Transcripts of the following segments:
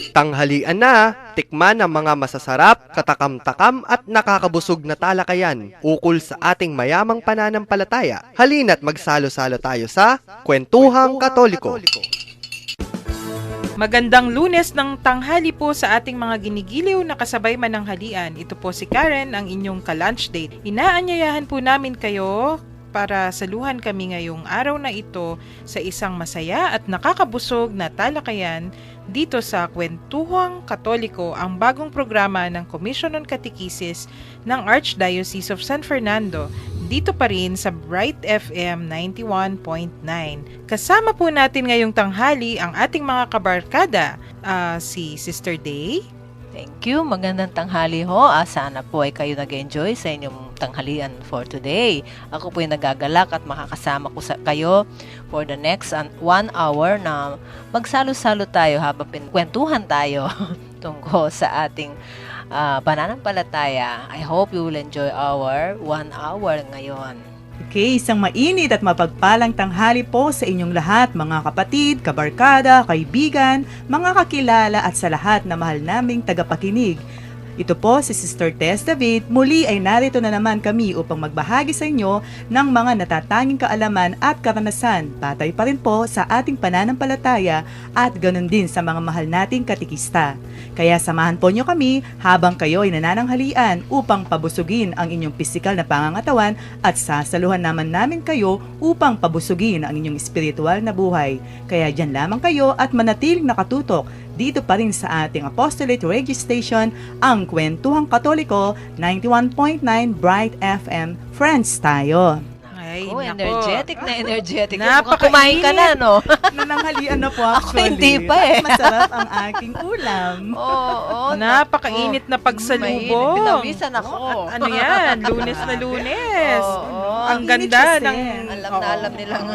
Tanghalian na, tikman ang mga masasarap, katakam-takam at nakakabusog na talakayan ukol sa ating mayamang pananampalataya. Halina't magsalo-salo tayo sa Kwentuhang Katoliko. Magandang Lunes ng tanghali po sa ating mga ginigiliw na kasabay mananghalian. Ito po si Karen, ang inyong ka-lunch date. Inaanyayahan po namin kayo para saluhan kami ngayong araw na ito sa isang masaya at nakakabusog na talakayan dito sa Kwentuhang Katoliko, ang bagong programa ng Commission on Catechesis ng Archdiocese of San Fernando, dito pa rin sa Bright FM 91.9. Kasama po natin ngayong tanghali ang ating mga kabarkada, si Sister Day. Thank you. Magandang tanghali ho. Sana po ay kayo nag-enjoy sa inyong tanghalian for today. Ako po ay nagagalak at makakasama ko kayo for the next 1 hour na magsalo-salo tayo habang kwentuhan tayo tungkol sa ating pananampalataya. I hope you will enjoy our 1 hour ngayon. Okay, isang mainit at mapagpalang tanghali po sa inyong lahat, mga kapatid, kabarkada, kaibigan, mga kakilala at sa lahat na mahal naming tagapakinig. Ito po si Sister Tess David. Muli ay narito na naman kami upang magbahagi sa inyo ng mga natatanging kaalaman at karanasan, batay pa rin po sa ating pananampalataya at ganun din sa mga mahal nating katikista. Kaya samahan po nyo kami habang kayo ay nanananghalian upang pabusugin ang inyong pisikal na pangangatawan at sasaluhan namin kayo upang pabusugin ang inyong espiritual na buhay. Kaya dyan lamang kayo at manatiling nakatutok dito pa rin sa ating Apostolate Radio Station, ang Kwentuhang Katoliko, 91.9 Bright FM. Friends tayo! Ay, energetic na energetic. Napakainit. Kumain ka na, no? Nananghalian na po actually. Ako hindi pa eh. Masarap ang aking ulam. Oo. Napakainit na pagsalubong. Pinawisan ako. At ano yan? Lunes na Lunes. Oo. Ang Init ganda kasi. ng... Alam na alam nilang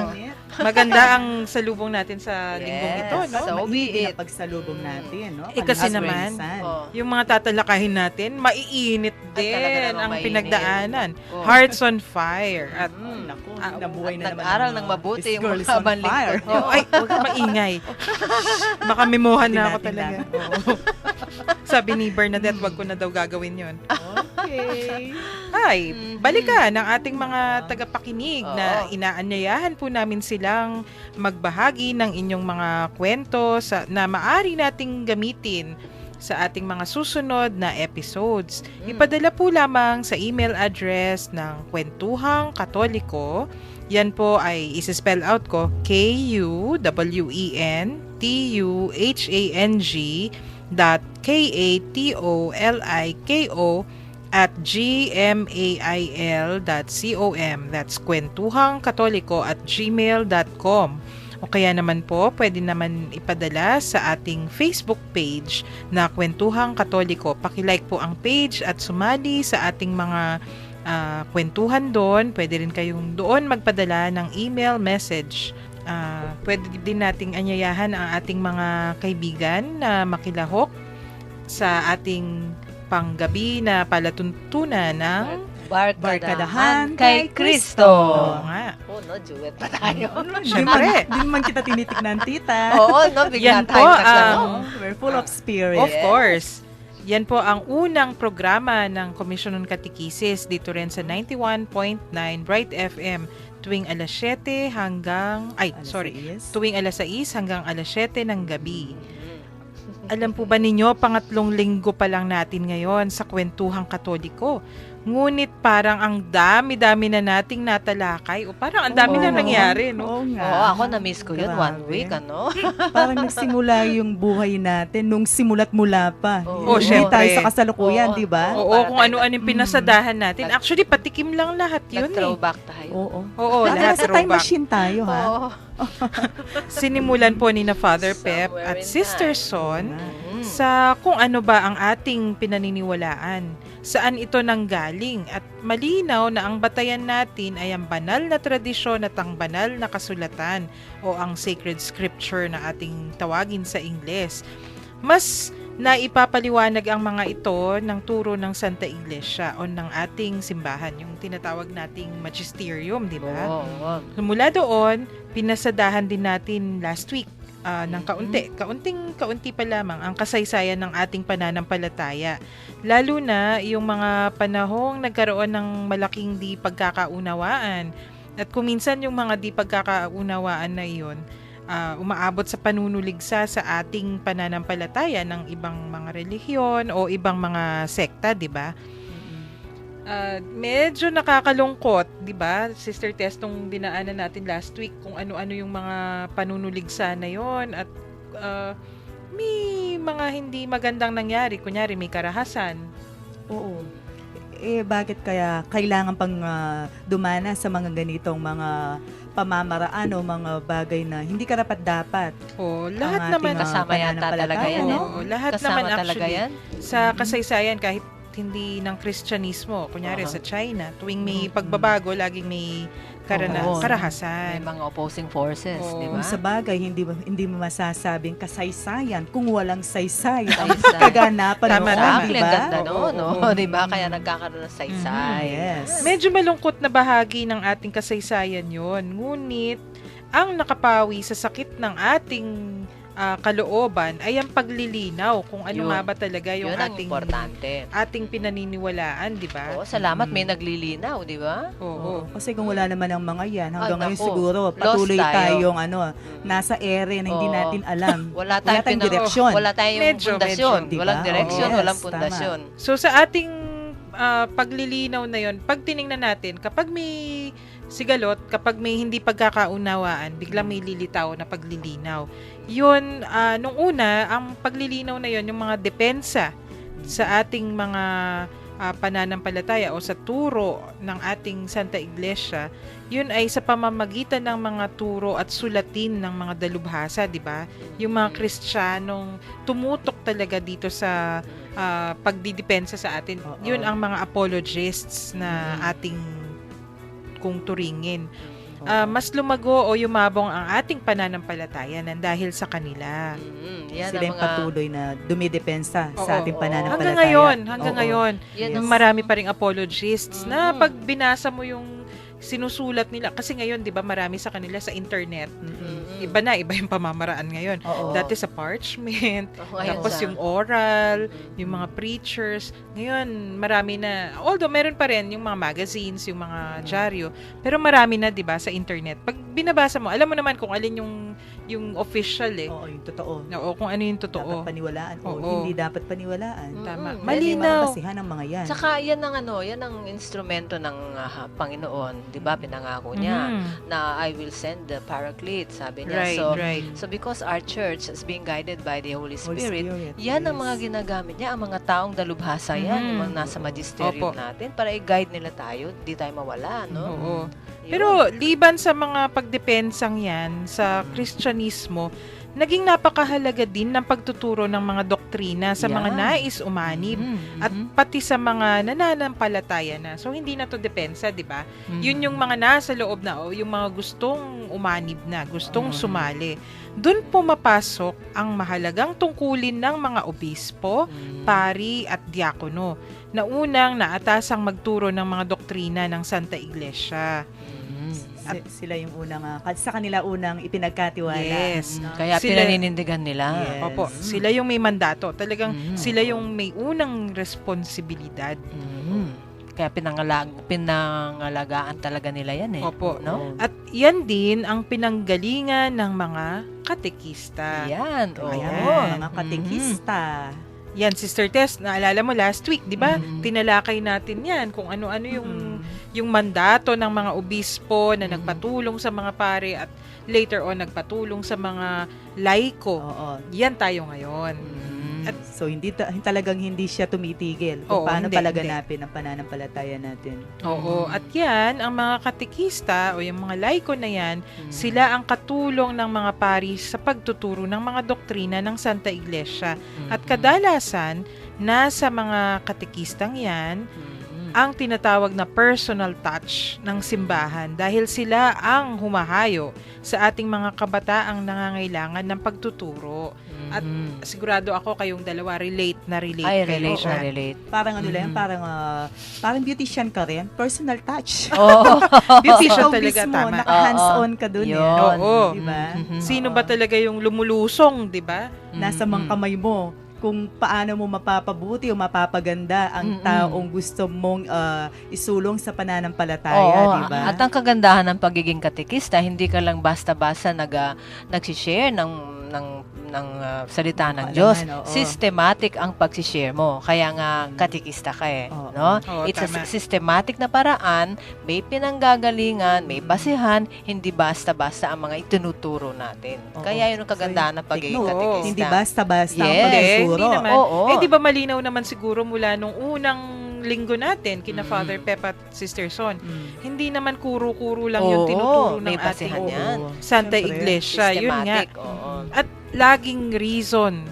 Maganda ang salubong natin sa linggong ito, no? So mainit be na it. pagsalubong natin, no? Kasi Panahon naman, minsan. yung mga tatalakahin natin, maiinit din talaga namang ang mainit. pinagdaanan. Oh. Hearts on fire. At Naku, At nabuhay na naman. nag-aral ang ng mga mabuti This yung girl is mga on banlingkod fire. niyo. ay, huwag ka maingay. Baka mimuhan na ako Natin talaga. lang. Oo. Sabi ni Bernadette, wag ko na daw gagawin yun. Okay. Ay, balikan ng ating mga tagapakinig na Oo. inaanyayahan po namin silang magbahagi ng inyong mga kwento na maaari nating gamitin sa ating mga susunod na episodes. Ipadala po lamang sa email address ng Kwentuhang Katoliko. Yan po ay isi-spell out ko, KUWENTUHANG.KATOLIKO@gmail.com. That's kwentuhangkatoliko@gmail.com. O kaya naman po, pwede naman ipadala sa ating Facebook page na Kwentuhang Katoliko. Pakilike po ang page at sumali sa ating mga kwentuhan doon. Pwede rin kayong doon magpadala ng email message. Pwede din nating anyayahan ang ating mga kaibigan na makilahok sa ating panggabi na palatuntunan ng Barkadahan kay Kristo. Oo nga. Oh, no, duet pa tayo. Siyempre. Di man kita tinitignan, tita. Oo, no, bigla Yan po tayo ang- We're full of spirit. Of course. Yan po ang unang programa ng Commission on Catechesis dito rin sa 91.9 Bright FM tuwing alas 7 hanggang tuwing alas 6 hanggang alas 7 ng gabi. Alam po ba ninyo, pangatlong linggo pa lang natin ngayon sa Kwentuhang Katoliko. Ngunit parang ang dami-dami na nating natalakay o parang ang dami na nangyari, no? Oo nga. Oo, ako na-miss ko yun. 1 Grabe. week, ano? Parang nagsimula yung buhay natin nung simula't mula pa. Oo, Hindi syempre. tayo sa kasalukuyan, Oo. di ba? Oo, kung ano-ano yung pinasadahan natin. Actually, patikim lang lahat yun eh. Nag-throwback tayo. Oo. Oo, lahat Nasa time throwback. machine tayo, ha? Oo. Sinimulan po ni na Father Pep Somewhere at in Sister time. Son Mm. sa kung ano ba ang ating pinaniniwalaan, saan ito nanggaling, at malinaw na ang batayan natin ay ang banal na tradisyon at ang banal na kasulatan o ang sacred scripture na ating tawagin sa Ingles. Mas na ipapaliwanag ang mga ito ng turo ng Santa Iglesia o ng ating simbahan, yung tinatawag nating magisterium, di ba? Oo. Mula doon, pinasadahan din natin last week ng kaunti pa lamang ang kasaysayan ng ating pananampalataya. Lalo na yung mga panahong nagkaroon ng malaking di pagkakaunawaan. At kung minsan yung mga di pagkakaunawaan na iyon, umaabot sa panunuligsa sa ating pananampalataya ng ibang mga relihiyon o ibang mga sekta, di ba? Medyo nakakalungkot, 'di ba? Sister Tess, nung dinaanan natin last week kung ano-ano yung mga panunuligsa na 'yon at may mga hindi magandang nangyari, kunyari may karahasan. Oo. Bakit kaya kailangan pang dumana sa mga ganitong mga pamamaraan o mga bagay na hindi karapat-dapat? Lahat Ang naman ating, Kasama yata talaga yan. lahat Kasama naman talaga actually yan. sa kasaysayan kahit hindi ng Kristyanismo, kunyari Aha. sa China, tuwing may pagbabago, laging may Oo. karahasan. May mga opposing forces, Oo. di ba? Kung sa bagay, hindi mo masasabing kasaysayan kung walang saysayan. Saysay. Kaganapan Tama noon, naman. Exactly, di ang ba? ganda Oo, no? oo. Di ba? Kaya nagkakaroon ng saysay. Yes. Medyo malungkot na bahagi ng ating kasaysayan yon. Ngunit, ang nakapawi sa sakit ng ating kalooban ay ang paglilinaw kung ano Yun. nga ba talaga yung Yun ang ating importante. pinaniniwalaan, di ba? Oo, salamat may naglilinaw, di ba? Oo. Kasi kung wala naman ang mga yan, hanggang Ay, ngayon naku. siguro Lost patuloy tayo. tayong nasa ere na hindi Oo. natin alam. Wala Wala tayong direksyon. Wala tayong Medyo, pundasyon. medyo. Walang Diba? direksyon, Oo. walang Yes, pundasyon. So sa ating paglilinaw na yon, pag tiningnan natin, kapag may sigalot, kapag may hindi pagkakaunawaan, biglang may lilitaw na paglilinaw. Yun, nung una, ang paglilinaw na yon, yung mga depensa sa ating mga pananampalataya o sa turo ng ating Santa Iglesia, yun ay sa pamamagitan ng mga turo at sulatin ng mga dalubhasa, di ba? Yung mga Kristiyanong tumutok talaga dito sa pagdidepensa sa atin. Oo. Yun ang mga apologists na ating kung turingin. Mas lumago o yumabong ang ating pananampalataya nang dahil sa kanila. Yan Sila ang yung mga... patuloy na dumidepensa Oo, sa ating oo. pananampalataya. Hanggang Oo. ngayon, Yan Yes. ang marami pa ring apologists na Mhm. pag binasa mo yung sinusulat nila, kasi ngayon, di ba, marami sa kanila sa internet. Iba yung pamamaraan ngayon. Oo. Dati sa parchment, Ngayon tapos sa- yung oral, yung mga preachers. Ngayon, marami na. Although, meron pa rin yung mga magazines, yung mga dyaryo. Pero marami na, di ba, sa internet. Pag binabasa mo, alam mo naman kung alin yung official eh. Oo, yung totoo. Oo, kung ano yung Dapat totoo. paniwalaan o Oo. hindi dapat paniwalaan. Tama. Mm, Malinaw. Basihan ng mga yan. Tsaka yan ang instrumento ng Panginoon, 'di ba? Pinangako niya Mhm. na I will send the Paraclete, sabi niya. Right. So because our church is being guided by the Holy Holy Spirit, Spirit, yan ang yes. mga ginagamit niya, ang mga taong dalubhasa yan, Mhm. yung mga nasa magisterium Opo. natin para i-guide nila tayo, di tayo mawala, no? Oo. Yun. Pero liban sa mga pagdepensang yan sa Kristyanismo, naging napakahalaga din ng pagtuturo ng mga doktrina sa mga Yan. nais umanib at Mhm. pati sa mga nananampalataya na. So hindi na to depensa, 'di ba? Mhm. Yun yung mga nasa loob na o yung mga gustong umanib na, gustong Mhm. sumali. Doon pumapasok ang mahalagang tungkulin ng mga obispo, Mhm. pari at diakono na unang naatasang magturo ng mga doktrina ng Santa Iglesia. Mhm. Sila yung unang, sa kanila unang ipinagkatiwala. Yes. No? Kaya Sila- pinaninindigan nila. Yes. Opo, sila yung may mandato. Talagang Mhm. sila yung may unang responsibilidad. Mhm. Kaya pinangalagaan talaga nila yan eh. Opo. No? At yan din ang pinanggalingan ng mga katekista. Yan. Oo. Ayan. Mga katekista. Yan, Sister Tess, naalala mo last week, di ba? Mhm. Tinalakay natin yan kung ano-ano Mm. yung mandato ng mga obispo na Mhm. nagpatulong sa mga pare at later on nagpatulong sa mga laiko. Oo. Yan tayo ngayon. Mhm. At So talagang hindi siya tumitigil kung Oo, paano hindi, palaganapin ang pananampalataya natin. oo, at yan, ang mga katekista o yung mga laiko na yan, Mhm. sila ang katulong ng mga pari sa pagtuturo ng mga doktrina ng Santa Iglesia. At Mhm. kadalasan, nasa mga katekistang yan, Mhm. ang tinatawag na personal touch ng simbahan dahil sila ang humahayo sa ating mga kabataang nangangailangan ng pagtuturo. Mhm. At sigurado ako kayong dalawa relate Ay, kayo relate dyan. na relate. Parang ano lang, parang beautician ka rin. Personal touch. Oo. Beautician Ikaw talaga, mismo, tama. naka-hands-on ka dun eh. Yun. Oo. Diba? Sino ba talaga yung lumulusong, di ba? Nasa mga kamay mo kung paano mo mapapabuti o mapapaganda ang taong gusto mong isulong sa pananampalataya, Oo, di ba? at ang kagandahan ng pagiging katekista, hindi ka lang basta-basta nag-share ng salita ng Kaalaman, Diyos. oo. Systematic ang pag-share mo. Kaya nga katekista ka eh, Oo. no? Oo, It's tama. a systematic na paraan, may pinanggagalingan, may basihan, hindi basta-basta ang mga itinuturo natin. Oo. Kaya yun ang kagandahan ng pagiging Oo. katekista. Hindi basta-basta ang Yes. pagsusuro. Hindi naman. Oo. Di ba malinaw naman siguro mula nung unang linggo natin kina Father Pep at Sister Son. Hindi naman kuro-kuro lang yung Oo, tinuturo ng may ating basihan yan. Santa Siyempre, Iglesia. Yun nga. Systematic, oo. At laging reason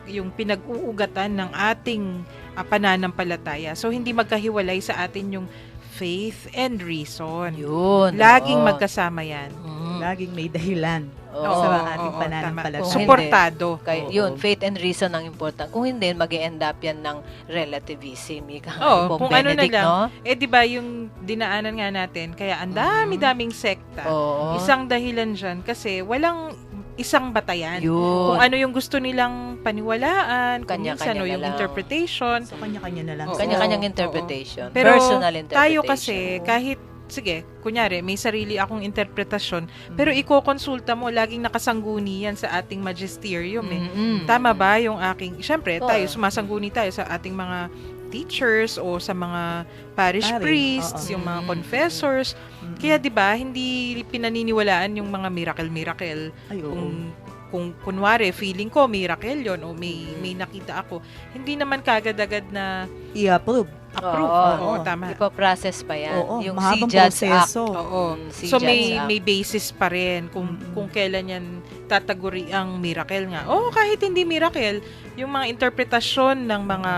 yung pinag-uugatan ng ating pananampalataya. So, hindi magkahiwalay sa atin yung faith and reason. Yun. Laging oo. magkasama yan. Laging may dahilan Oo. sa ating oo, pananampalataya. Kung Suportado. Kaya, Oo. yun, faith and reason ang important. Kung hindi, mag-e-end up yan ng relativism. Oo, kung ano na Benedict, lang. no? Di ba yung dinaanan nga natin, kaya ang dami-daming sekta. Oo. Isang dahilan dyan kasi walang isang batayan. Yun. Kung ano yung gusto nilang paniwalaan, kung Kanya-kanya minsan o na yung lang. interpretation. So, kanya-kanya na lang. Oo. Kanya-kanyang Oo. interpretation. Pero Personal interpretation. tayo kasi, kahit, sige, kunyari, may sarili akong interpretasyon, pero ikokonsulta mo, laging nakasangguni yan sa ating magisterium eh. Mm-mm. Tama ba yung aking, syempre, Oo. tayo, sumasangguni tayo sa ating mga teachers o sa mga parish Pare, priests, oo. yung mga confessors. Kaya 'di ba, hindi pinaniniwalaan yung mga miracle. Ay, oo. Kung kunwari feeling ko miracle 'yon o may nakita ako, hindi naman kagad-agad na I-approve. approve. Oo. Oo, tama. Ipa-process pa yan. Oo, yung mahabang CJADS Act. proseso. Oo. Si So Judge Act. may basis pa rin kung kailan yan tataguri ang miracle nga. O kahit hindi miracle, yung mga interpretasyon ng mga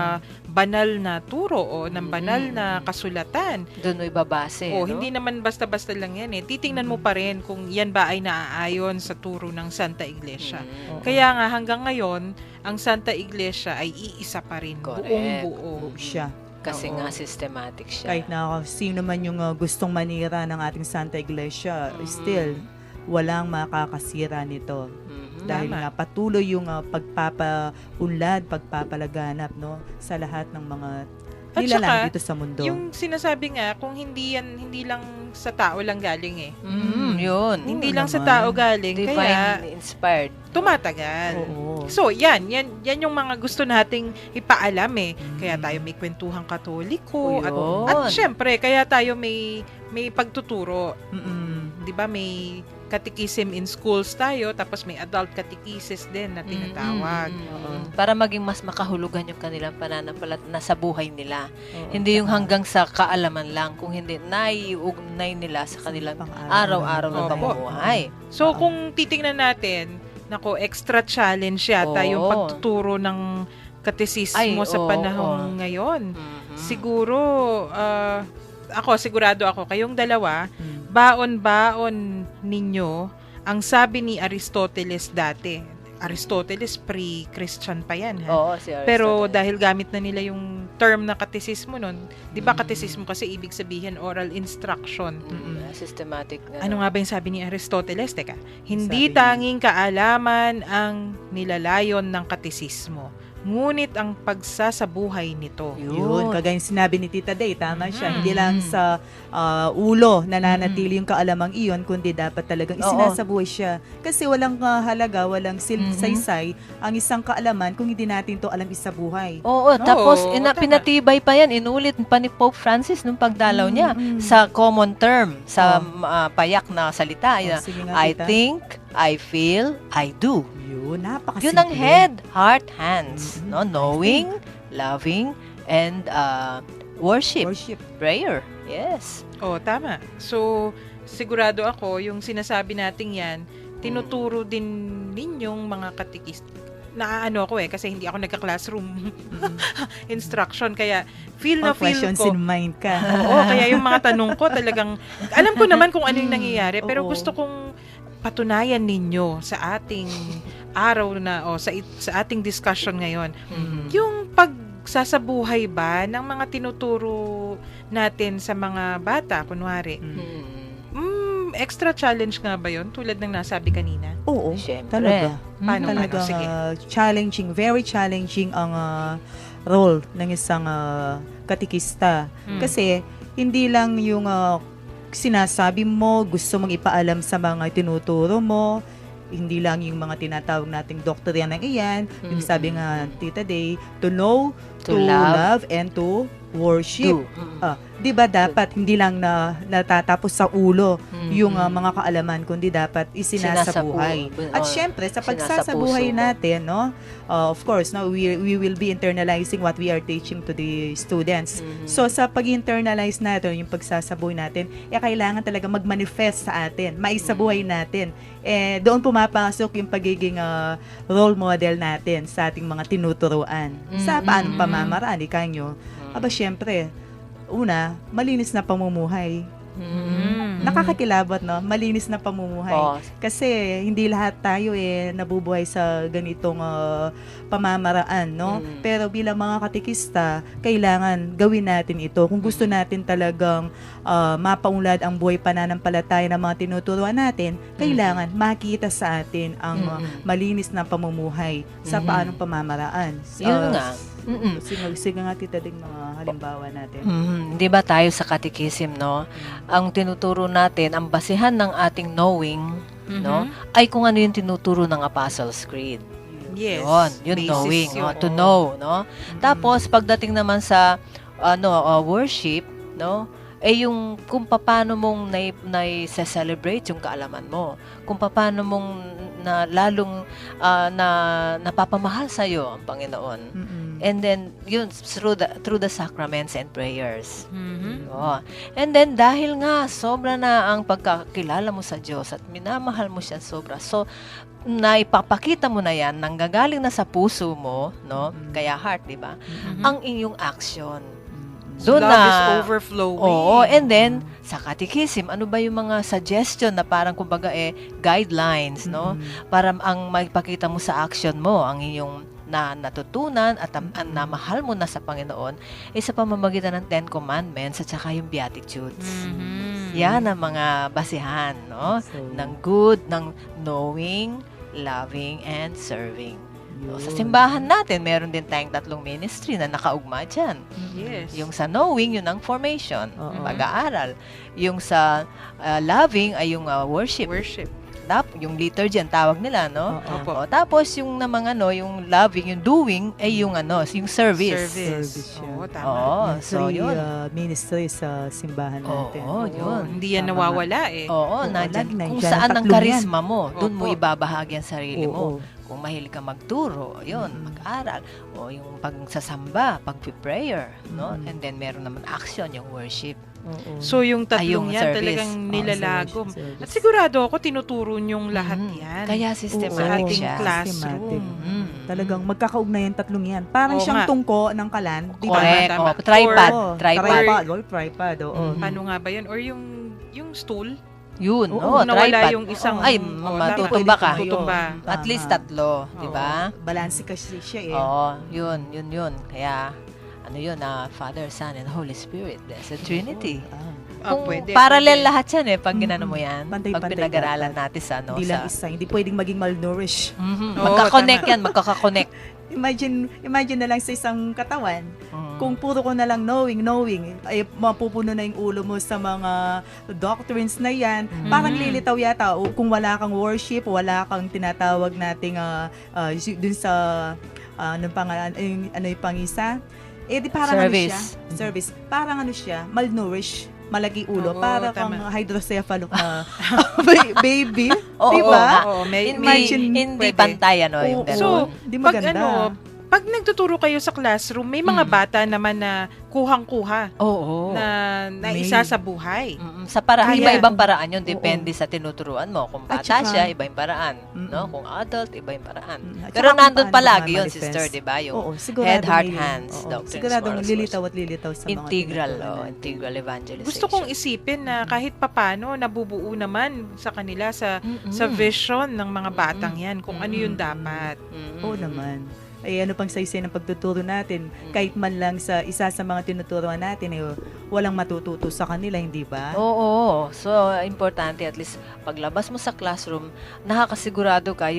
banal na turo o ng banal na kasulatan. Doon mo ibabase. O no? hindi naman basta-basta lang yan eh. Titingnan mo pa rin kung yan ba ay naaayon sa turo ng Santa Iglesia. Mm. Kaya nga hanggang ngayon, ang Santa Iglesia ay iisa pa rin. Correct. Buong-buo. Siya. Kasi Oo. nga systematic siya. Kahit na sino man yung gustong manira ng ating Santa Iglesia, still, walang makakasira nito. Mhm. Dahil Tama. nga patuloy yung pagpapaunlad, pagpapalaganap no sa lahat ng mga At nilalang saka, dito sa mundo. Yung sinasabi nga, kung hindi lang sa tao lang galing eh. Yun. Hindi Oo lang sa naman. tao galing, kaya Divine inspired. tumatagal. Oo. So, yan yung mga gusto nating ipaalam eh. Kaya tayo may kwentuhang katoliko. O, At yun. syempre, kaya tayo may pagtuturo. Mm-mm. 'Di ba may catechism in schools tayo, tapos may adult catechesis din na tinatawag. Para maging mas makahulugan yung kanilang pananampalataya na sa buhay nila. Oo, Hindi yung tama. hanggang sa kaalaman lang, kung hindi naiugnay nila sa kanilang Pang-araw. araw-araw na Opo. pamumuhay. So, Oo. kung titingnan natin, nako, extra challenge yata yung Oo. pagtuturo ng katesismo Ay, sa oo, panahon oo. ngayon. Mhm. Siguro, sigurado ako, kayong dalawa, Mm. baon-baon ninyo ang sabi ni Aristoteles dati. Aristoteles, pre-Christian pa yan. Ha? Oo, si Pero Aristotle. dahil gamit na nila yung term na katesismo nun, di ba katesismo kasi ibig sabihin oral instruction. Systematic. Ano nga ba yung sabi ni Aristoteles? Teka, hindi Sabi niya. tanging kaalaman ang nilalayon ng katesismo, ngunit ang pagsasabuhay nito. Yun, kagaya yung sinabi ni Tita Day, tama siya. Mhm. Hindi lang sa ulo nananatili yung kaalamang iyon, kundi dapat talagang Oo. isinasabuhay siya. Kasi walang halaga, walang saysay ang isang kaalaman kung hindi natin to alam isabuhay. Oo, tapos tama. pinatibay pa yan, inulit pa ni Pope Francis nung pagdalaw niya sa common term, sa payak na salita. Oh, sige nga, I Tita. think, I feel, I do. Yun, napakasimple. Yun ang head, heart, hands. Mhm. No? Knowing, loving, and worship, Worship. prayer. Yes. Oh, tama. So, sigurado ako, yung sinasabi nating yan, tinuturo din ninyong mga katekist. Naaano ako kasi hindi ako nagka-classroom instruction. Kaya, feel na All feel questions ko. in mind ka. Oo, kaya yung mga tanong ko talagang, alam ko naman kung ano yung nangyayari, pero Oo. gusto kong patunayan ninyo sa ating araw na sa ating discussion ngayon. Mhm. Yung pagsasabuhay ba ng mga tinuturo natin sa mga bata, kunwari, extra challenge nga ba yun? Tulad ng nasabi kanina. Oo, Siyempre. talaga. Paano? Talagang Sige. challenging, very challenging ang role ng isang katikista. Kasi hindi lang yung sinasabi mo, gusto mong ipaalam sa mga tinuturo mo, hindi lang yung mga tinatawag nating doktrina ng iyan, yung sabi nga Tita Day, to know, to love, and to worship. Di ba dapat hindi lang natatapos sa ulo yung mga kaalaman, kundi dapat isinasabuhay. At syempre, sa pagsasabuhay natin, no, of course, no, we will be internalizing what we are teaching to the students. So, sa pag-internalize natin, yung pagsasabuhay natin, kailangan talaga mag-manifest sa atin, maisabuhay natin. Doon pumapasok yung pagiging role model natin sa ating mga tinuturuan. Sa paanong pamamaraan, ikanyo. Aba, syempre, una, malinis na pamumuhay. Nakakakilabot, no? Malinis na pamumuhay. Kasi hindi lahat tayo nabubuhay sa ganitong pamamaraan, no? Pero bilang mga katikista, kailangan gawin natin ito. Kung gusto natin talagang mapaunlad ang buhay pananampalataya ng mga tinuturuan natin, kailangan makita sa atin ang malinis na pamumuhay sa paanong pamamaraan. Yun nga. Sige nga, Tita Ding, mga halimbawa natin. Di ba tayo sa catechism, no? Ang tinuturo natin, ang basihan ng ating knowing, no, ay kung ano yung tinuturo ng Apostles' Creed. Yes. Yun Basis knowing, yun. to know, no? Tapos pagdating naman sa worship, no? Yung kung paano mong na-celebrate yung kaalaman mo, kung paano mong lalong napapamahal sa iyo ang Panginoon. And then yun through the sacraments and prayers. And then dahil nga sobra na ang pagkakilala mo sa Diyos at minamahal mo siya sobra, so naipapakita mo na yan, nanggagaling na sa puso mo, no? Kaya heart, di ba? Ang inyong action. Love is overflowing. Oo, and then sa catechism, ano ba yung mga suggestion na parang kumbaga guidelines, no? Para ang maipakita mo sa action mo, ang inyong natutunan at ang namahal mo na sa Panginoon sa pamamagitan ng Ten Commandments at saka yung Beatitudes. Yan ang mga basihan, no? Ng good, ng knowing, loving, and serving. So, sa simbahan natin, meron din tayong 3 ministry na nakaugma dyan. Yes. Yung sa knowing, yun ang formation, pag-aaral. Yung sa loving ay yung worship. Yung liturgy ang tawag nila, no? Tapos yung namang yung loving, yung doing ay yung yung service. Oo, tama. So yun. Ministry sa simbahan natin. Yun. Hindi yan nawawala Kung saan ang karisma mo, doon mo ibabahagi ang sarili mo. Kung mahilig ka magturo, yun, mag-aral. O yung pagsasamba, pag-prayer, no? And then meron naman action, yung worship. So yung tatlong yan service. talagang nilalagom. At sigurado ako tinuturo niyong lahat yan. Kaya sa systematic ating siya. classroom. Talagang magkakaugnayan 3 yan. Parang siyang tungko ng kalan. Di ba? Correct. Tama. Tripod. Paano nga ba yan? Or yung stool? Yun, nawala tripod. yung isang matutumba ka. Tutumba. At least 3, di ba? Balanse kasi siya Yun. Kaya, Father, Son, and Holy Spirit. Blessed Trinity. Kung parallel lahat yan pag ginano mo yan. Pag pinag-aralan natin sa Hindi lang isa. Hindi pwedeng maging malnourished. Magka-connect yan, magkaka-connect. Imagine na lang sa isang katawan. Kung puro ko na lang knowing, ay mapupuno na yung ulo mo sa mga doctrines na yan. Parang lilitaw yata kung wala kang worship, wala kang tinatawag nating dun sa yung pangisa. Di parang service. Parang siya, malnourished, malagi ulo. Para kang hydrocephalic na baby. Diba? Imagine, hindi pantay, yung gano'n. So, di maganda. pag nagtuturo kayo sa classroom, may mga bata naman na kuhang-kuha Oo. na May- isa sa buhay. Sa paraan, Kaya- iba-ibang paraan yun. Oo. Depende sa tinuturuan mo. Kung At bata saka- siya, iba yung paraan. Mm-mm. No? Kung adult, iba yung paraan. At Pero saka kung nandun paano palagi ka yun, manifest. sister, di ba? Yung Oo, sigurado head, heart, may- hands, oo, doctrines, siguradong morals, lilitaw at lilitaw sa mga integral, tinuturuan natin. integral evangelization. Gusto kong isipin na kahit papano nabubuo naman sa kanila sa Mm-mm. vision ng mga batang yan kung ano yung dapat. Mm-mm. Oo naman. Ay ano pang saysay ng pagtuturo natin, kahit man lang sa isa sa mga tinuturuan natin, walang matututo sa kanila, hindi ba? Oo. So, importante at least paglabas mo sa classroom, nakakasigurado ka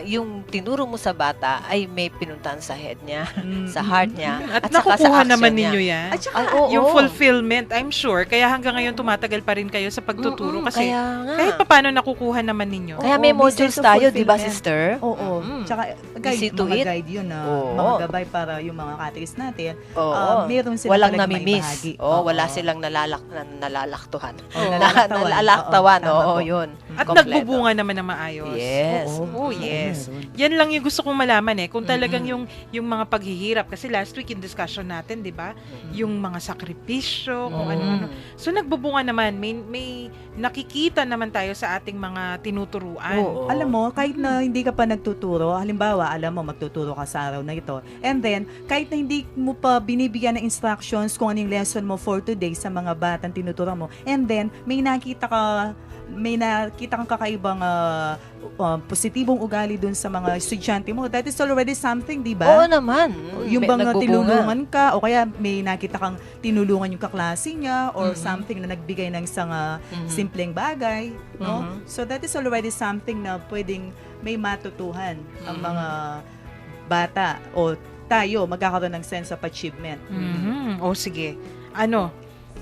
yung tinuro mo sa bata ay may pinuntahan sa head niya, sa heart niya, At saka sa nakukuha action naman niya. ninyo yan. At saka, Ay, oo. Yung fulfillment, I'm sure. Kaya hanggang ngayon tumatagal pa rin kayo sa pagtuturo Mm-mm, kasi kaya nga. kahit paano nakukuha naman ninyo. Kaya Oo, may may modules sense of tayo, di ba, fulfillment. sister? oo. Mm. Tsaka, Easy to mga it. guide yun, Oo. mga gabay para yung mga catechists natin. Oo. Meron silang Walang talagang namimiss. maibahagi. Oo, wala Oo. silang nalalaktuhan. Oo. Oo, Nalalaktawan. tama Oo, po. yun. At Kompleto. nagbubunga naman ng maayos. Yes. Oh, yes. meron. Yan lang yung gusto kong malaman kung talagang yung mga paghihirap kasi last week in discussion natin, 'di ba? Yung mga sakripisyo, kung ano-ano. So nagbubunga naman, may nakikita naman tayo sa ating mga tinuturuan. Oo. Alam mo, kahit na hindi ka pa nagtuturo, halimbawa, alam mo, magtuturo ka sa araw na ito. And then, kahit na hindi mo pa binibigyan ng instructions kung anong lesson mo for today sa mga batang tinuturo mo. And then, may nakita kang kakaibang positibong ugali dun sa mga estudyante mo. That is already something, di ba? Oo naman. Yung bang Nagbubunga. tinulungan ka o kaya may nakita kang tinulungan yung kaklase niya or Mhm. something na nagbigay ng isang Mhm. simpleng bagay, no? Mhm. So that is already something na pwedeng may matutuhan ang mga bata o tayo magkakaroon ng sense of achievement. O sige.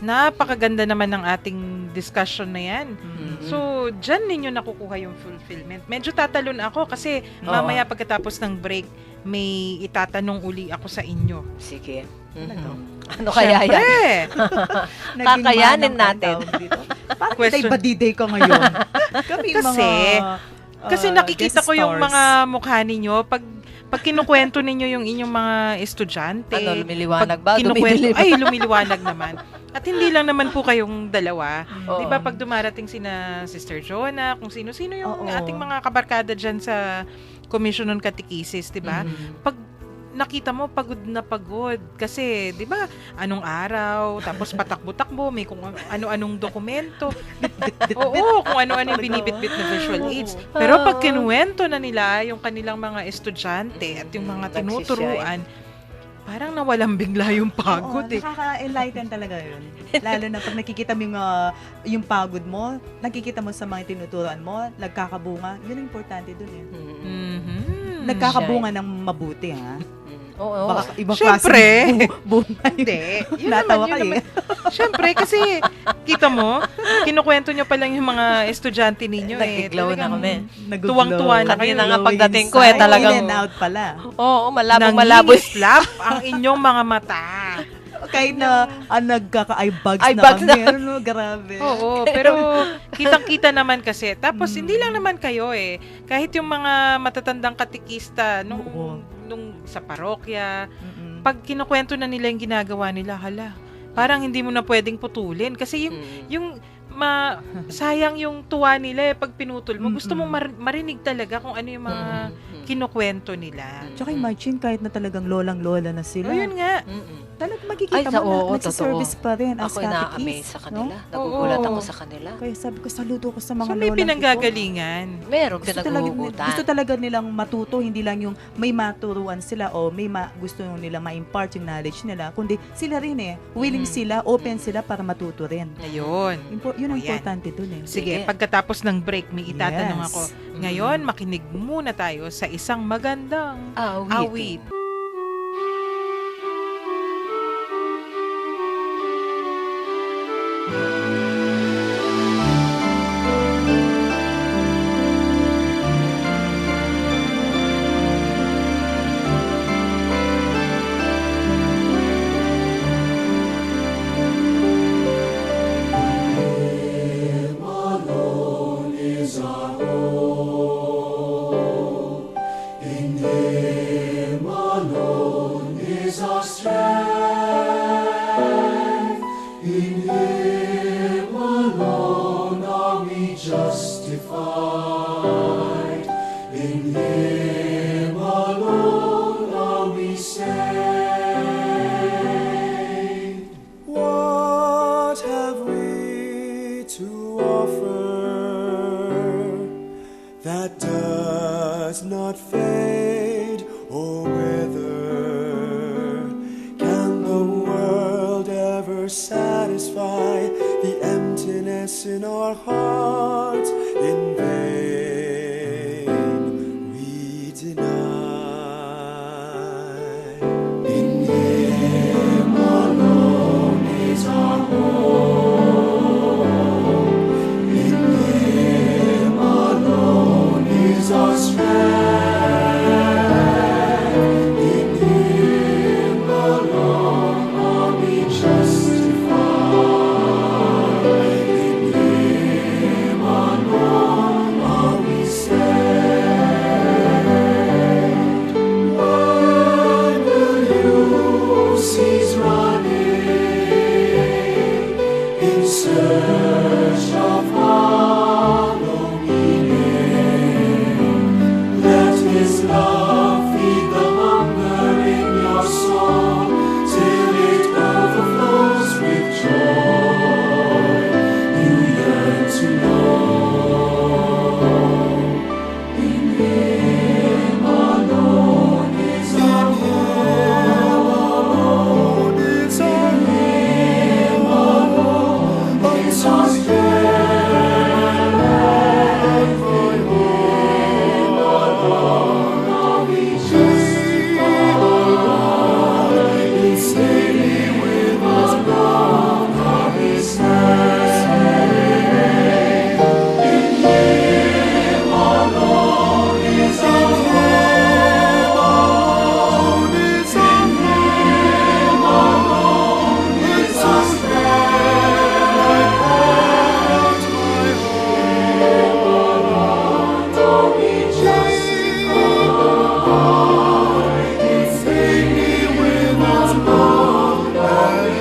Napakaganda naman ng ating discussion na yan. Mhm. So, dyan ninyo nakukuha yung fulfillment. Medyo tatalon ako kasi Oo. mamaya pagkatapos ng break, may itatanong uli ako sa inyo. Sige. Ano? Ano kaya yan? Siyempre! Naging Kakayanin manang natin. ang tawag dito. Parang Question. day-by-day ka ngayon. Kami Kasi nakikita guest ko yung stars. mga mukha ninyo pag kinukwento ninyo yung inyong mga estudyante. Ano, lumiliwanag pag ba? kinukwento, Dumidilim? ay, lumiliwanag naman. At hindi lang naman po kayong dalawa. Oo. Di ba pag dumarating sina Sister Jonah, kung sino-sino yung Oo. ating mga kabarkada dyan sa Commission on Catechesis, di ba? Mhm. Pag nakita mo pagod na pagod kasi 'di ba anong araw tapos patakbo-takbo may kung ano-anong dokumento. Oo, kung ano-ano yung binibitbit na visual aids. Pero pag kinuwento na nila yung kanilang mga estudyante at yung mga tinuturuan, parang nawalan bigla yung pagod Oo, nakaka-enlighten talaga yun. Lalo na pag nakikita mo yung pagod mo, nakikita mo sa mga tinuturuan mo, nagkakabunga, yun ang importante dun eh. Mhm. Nagkakabunga ng mabuti ha. Oo. Baka ibang Siyempre. klase bunga yun. Hindi. Yun Natawa naman, ka yun naman. Siyempre, kasi kita mo, kinukwento nyo pa lang yung mga estudyante ninyo Nagiglaw na kami. Tuwang-tuwa na kayo. Kanina nga Glowing pagdating ko inside. talagang... In and out pala. Oo, malabo-malabo. Nangingislap ang inyong mga mata. Kahit na nagkaka-eye bags Eye na bags kami. Ano, grabe. Oo, pero kitang-kita naman kasi. Tapos, hindi lang naman kayo Kahit yung mga matatandang katikista Oo. nung sa parokya, Mm-mm. pag kinukwento na nila yung ginagawa nila, parang hindi mo na pwedeng putulin. Kasi yung sayang yung tuwa nila pag pinutol mo. Gusto mong marinig talaga kung ano yung mga kinukwento nila. Tsaka imagine kahit na talagang lolang-lola na sila. Ayun nga. Talagang makikita Ay, mo oo, na nagsiservice pa rin as Ako na-amaze catechist. sa kanila. No? Nagugulat Oo. ako sa kanila. Kaya sabi ko, saludo ko sa mga So, may lolang pinanggagalingan. Meron gusto pinaghuhugutan. talaga nilang matuto, hindi lang yung may maturuan sila o may gusto nilang ma-impart yung knowledge nila, kundi sila rin willing sila, open sila para matuto rin. Ayun. Yun ang O, yan. importante dun Sige, Sige. pagkatapos ng break, may itatanong Yes. ako. Ngayon, makinig muna tayo sa isang magandang awit. In What have we to offer that does not fade or wither? Can the world ever satisfy the emptiness in our hearts? In vain we deny. In Him alone is our hope. In Him alone is our strength. In Him alone are we justified. In Him alone are we saved. When will you cease running in search of hollow meaning? Let His love feed the hunger in your soul till it overflows with joy you yearn to know. In Him alone is our hope. In Him alone is our strength. In Him alone are we justified. In staying with our love are we saved. In Him alone is our hope. In Him alone is our strength. My heart, are we justified? In staying with our love are we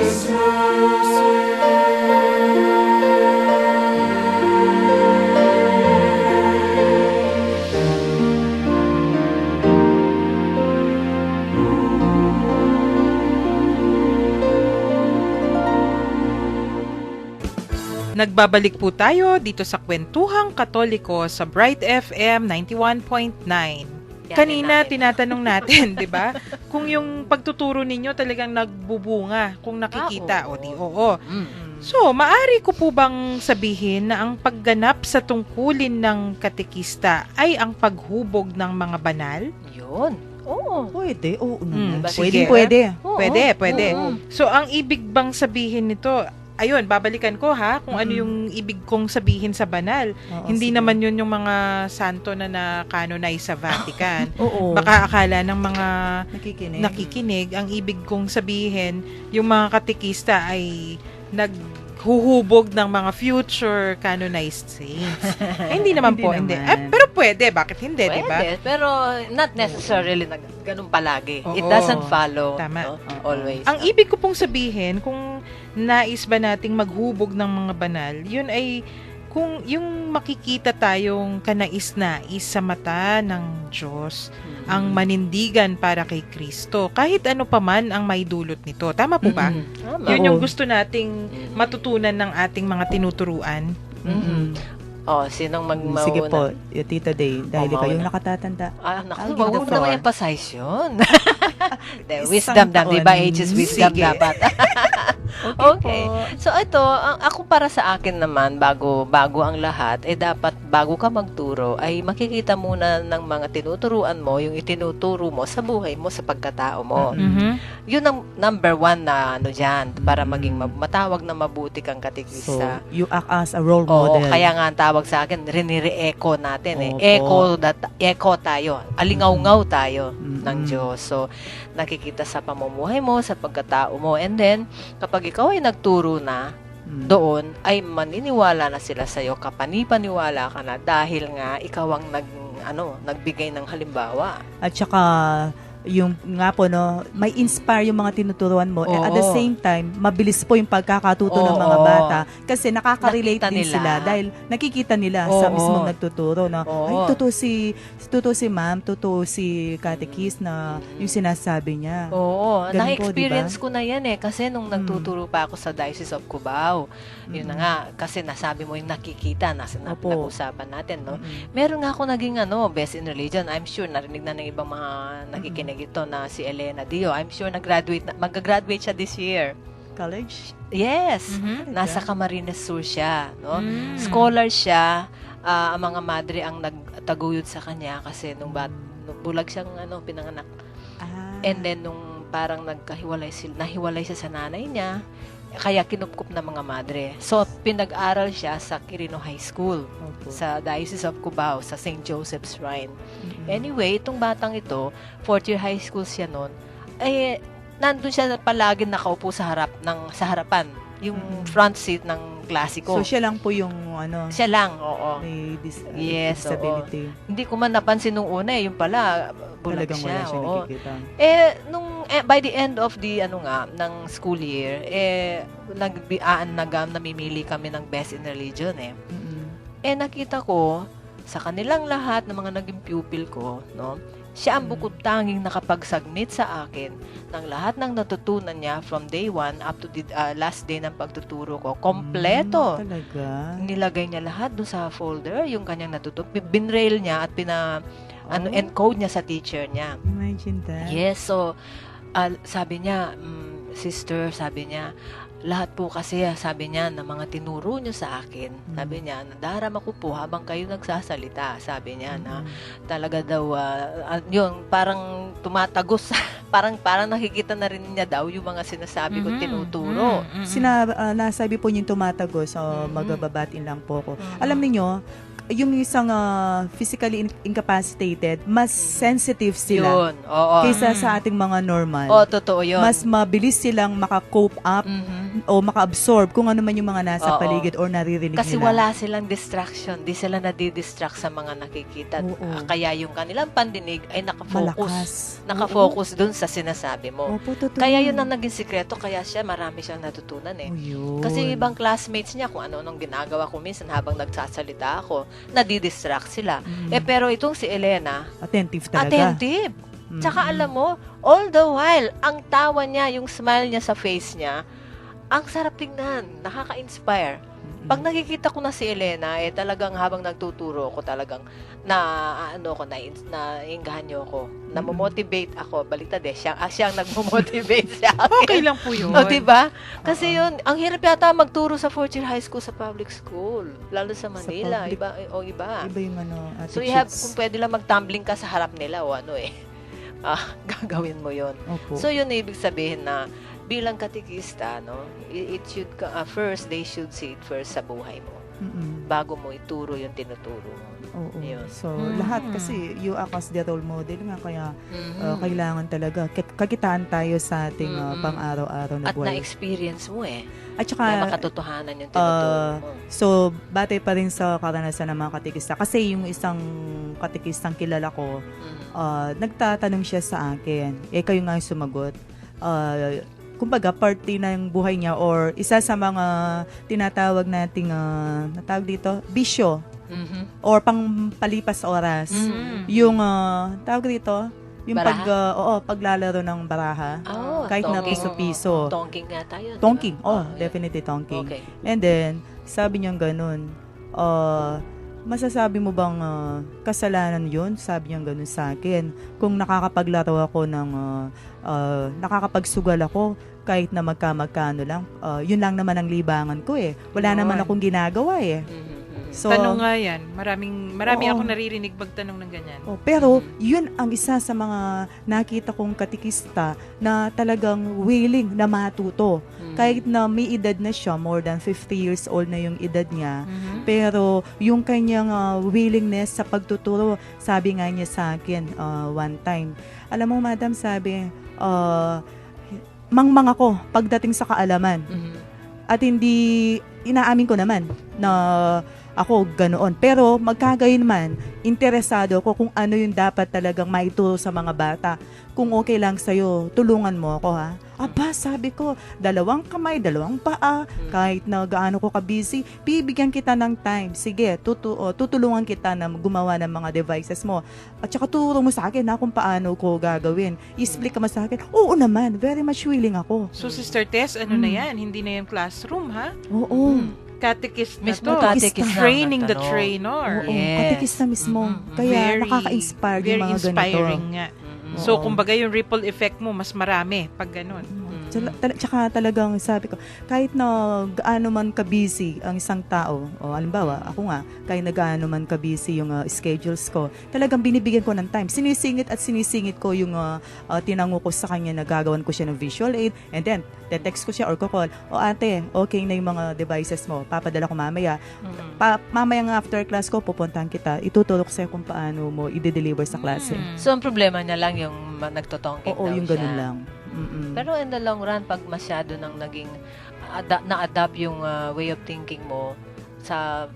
Nagbabalik po tayo dito sa Kwentuhang Katoliko sa Bright FM 91.9. Kanina tinatanong natin, 'di ba? Kung yung pagtuturo ninyo talagang nagbubunga, kung nakikita o di oo. So, maari ko po bang sabihin na ang pagganap sa tungkulin ng katekista ay ang paghubog ng mga banal? Yun. Oo. Pwede, oo naman. Sige. Pwede. Oo. Pwede. Oo. So, ang ibig bang sabihin nito, ayun, babalikan ko ha, kung ano yung ibig kong sabihin sa banal. Oo, Hindi sige. naman yun yung mga santo na na-canonize sa Vatican. Oo. Baka akala ng mga nakikinig. ang ibig kong sabihin, yung mga katekista ay naghuhubog ng mga future canonized saints. Hindi naman po, hindi. Pero pwede, bakit hindi, di ba? Pwede, pero not necessarily na ganun palagi. It Oo. doesn't follow. Tama. No? Always. Ang ibig ko pong sabihin, kung nais ba nating maghubog ng mga banal, yun ay kung yung makikita tayong kanais-nais sa mata ng Diyos, ang manindigan para kay Kristo, kahit ano pa man ang may dulot nito. Tama po ba? Tama. Yun yung Oo. gusto nating matutunan ng ating mga tinuturuan. Oh, sinong magmauna? Sige po, Tita Day, dahil mauna. kayo nakatatanda. Ah, I'll naku, give the wag mo floor. naman emphasize yun. Isang Wisdom dam, di ba? taon. Ages wisdom Sige. dapat. Okay. So ito, ako para sa akin naman, bago ang lahat, dapat bago ka magturo, ay makikita muna ng mga tinuturuan mo, yung itinuturo mo sa buhay mo, sa pagkatao mo. Yun ang number one na dyan, para maging matawag na mabuti kang So, katekista. you act as a role Oo, model. kaya nga ang tawag sa akin, rinire-echo natin Opo. Echo tayo. Alingaw-ngaw tayo Mm-mm. ng Diyos. So, nakikita sa pamumuhay mo, sa pagkatao mo. And then, kapag ikaw ay nagturo na, doon, ay maniniwala na sila sa'yo, kapanipaniwala ka na dahil nga ikaw ang nagbigay ng halimbawa. At saka, yung nga po, no, may inspire yung mga tinuturuan mo. Oo. At the same time, mabilis po yung pagkakatuto ng mga Oo. bata. Kasi nakaka-relate Nakita din nila. sila dahil nakikita nila Oo. sa mismong nagtuturo. No? Oo. Ay, totoo si ma'am, totoo si catechist na yung sinasabi niya. Oo, Ganun po, na-experience diba? ko na yan kasi nung nagtuturo pa ako sa Diocese of Cubao. Yun na nga, kasi nasabi mo yung nakikita, Opo. nag-usapan natin, no? Mm-mm. Meron nga ako naging best in religion. I'm sure narinig na ng ibang mga nakikinig ito na si Elena Dio. I'm sure mag-graduate siya this year. College? Yes. Mhm. Nasa Camarines Sur siya, no? Mm. Scholar siya. Ang mga madre ang nagtaguyod sa kanya kasi nung bulag siyang pinanganak. Ah. And then nung parang nahiwalay siya sa nanay niya, kaya kinupkup ng mga madre. So pinag-aral siya sa Quirino High School Opo. sa Diocese of Cubao sa St. Joseph's Shrine. Mm-mm. Anyway, itong batang ito, 4th year high school siya noon, nandun siya palagi nakaupo sa harapan, yung front seat ng klasiko. So, siya lang po yung Siya lang, oo. may Yes, disability. Hindi ko man napansin nung una, yung pala, bulag Talagang siya. wala siya Oo. nakikita. By the end of the ng school year, namimili kami ng best in religion Mm-mm. nakita ko sa kanilang lahat ng mga naging pupil ko, no? Siya ang bukod tanging nakapagsubmit sa akin ng lahat ng natutunan niya from day 1 up to the last day ng pagtuturo ko. Kompleto. Talaga? Nilagay niya lahat doon sa folder, yung kanyang natutunan. Binrail niya at Oh. encode niya sa teacher niya. Imagine that. Yes, so sabi niya, sister, sabi niya, lahat po kasi, sabi niya, ng mga tinuro niyo sa akin, sabi niya, nadarama ko po habang kayo nagsasalita, sabi niya, na talaga daw, yun, parang tumatagos, parang nakikita na rin niya daw yung mga sinasabi ko, tinuturo. Nasabi po niyo yung tumatagos, magababatin lang po ko. Alam niyo, yung isang physically incapacitated, mas sensitive sila Yun, oo. kaysa sa ating mga normal. Oo, totoo yun. Mas mabilis silang maka-cope up o maka-absorb kung ano man yung mga nasa Oo. paligid or naririnig Kasi nila. wala silang distraction. Di sila nadidistract sa mga nakikita. Oo. Kaya yung kanilang pandinig ay Malakas. nakafocus dun sa sinasabi mo. Opo, totoo. Kaya yun ang naging sikreto. Kaya marami siyang natutunan Oh, yun. Kasi yung ibang classmates niya, kung ano-anong ginagawa ko minsan habang nagsasalita ako, nadidistract sila. Pero itong si Elena, Attentive talaga. attentive. Tsaka alam mo, all the while, ang tawa niya, yung smile niya sa face niya, ang sarap tingnan, nakaka-inspire. Pag nakikita ko na si Elena, talagang habang nagtuturo ko talagang nainggahan niyo ako. Namomotivate ako. Baliktad siya ang nagmo-motivate sa akin. Okay lang po yun. O, diba? Kasi yun, ang hirap yata magturo sa 4th year high school sa public school. Lalo sa Manila. public- Iba. Iba yung So, kung pwede lang mag-tumbling ka sa harap nila o gagawin mo yun. Opo. So, yun ibig sabihin na bilang katikista, it should, first, they should see it first sa buhay mo. Bago mo ituro yung tinuturo mo. Oo. Yun. So, lahat kasi you act as the role model nga, kaya Mhm. kailangan talaga kakitaan tayo sa ating pang-araw-araw na At buhay. na-experience mo At na saka, makatotohanan yung tinuturo mo. so, batay pa rin sa karanasan ng mga katikista. Kasi yung isang katikistang kilala ko, nagtatanong siya sa akin. Kayo nga yung sumagot. Kumbaga, party ng buhay niya or isa sa mga tinatawag nating, natawag dito, bisyo Mhm. or pangpalipas oras. Mhm. Yung, tawag dito, yung Baraha? paglalaro ng baraha. Oh, Kahit na tongking. piso-piso. Tongking nga tayo. Tongking. Diba? Definitely tongking. Okay. And then, sabi niya ganun, masasabi mo bang kasalanan yun? Sabi niya ganun sa akin. Kung nakakapaglaro ako ng, nakakapagsugal ako, kahit na magkano lang, yun lang naman ang libangan ko Wala Yun. naman akong ginagawa Mhm. So, Tanong nga yan. Marami Oo. akong naririnig magtanong ng ganyan. pero yun ang isa sa mga nakita kong katikista na talagang willing na matuto. Mhm. Kahit na may edad na siya, more than 50 years old na yung edad niya, Mhm. pero yung kanyang willingness sa pagtuturo, sabi nga niya sa akin one time, alam mo madam, sabi, mangmang ako pagdating sa kaalaman. Mhm. At hindi, inaamin ko naman na Ako, ganoon. Pero magkagayon man, interesado ako kung ano yung dapat talagang maituro sa mga bata. Kung okay lang sa'yo, tulungan mo ako, ha? Aba, sabi ko, 2 kamay, 2 paa, kahit na gaano ko ka-busy, bibigyan kita ng time. Sige, tutulungan kita na gumawa ng mga devices mo. At saka turo mo sa akin na kung paano ko gagawin. I-explain ka mo sa akin, oo naman, very much willing ako. So, Sister Tess, ano na yan? Hindi na yan classroom, ha? Oo. Catechist na Mismo to. catechist na Training the ano. trainer. Oo, Yes. katikis na mismo. Kaya nakaka-inspire yung very mga ganito. inspiring nga. So, Oo. kumbaga yung ripple effect mo, mas marami pag ganun. Tsaka talagang sabi ko, kahit na gaano man ka-busy ang isang tao, o halimbawa, ako nga, kahit na gaano man ka-busy yung schedules ko, talagang binibigyan ko ng time. Sinisingit ko yung tinango ko sa kanya na gagawan ko siya ng visual aid, and then, text ko siya or ko-call, o ate, okay na yung mga devices mo, papadala ko mamaya. Mamaya nga after class ko, pupuntahan kita, itutulok sa'yo kung paano mo i-deliver sa klase. So, ang problema niya lang yung nagtotongking Oo, daw yung siya. ganun lang. Mm-mm. Pero in the long run, pag masyado nang naging na-adapt yung way of thinking mo sa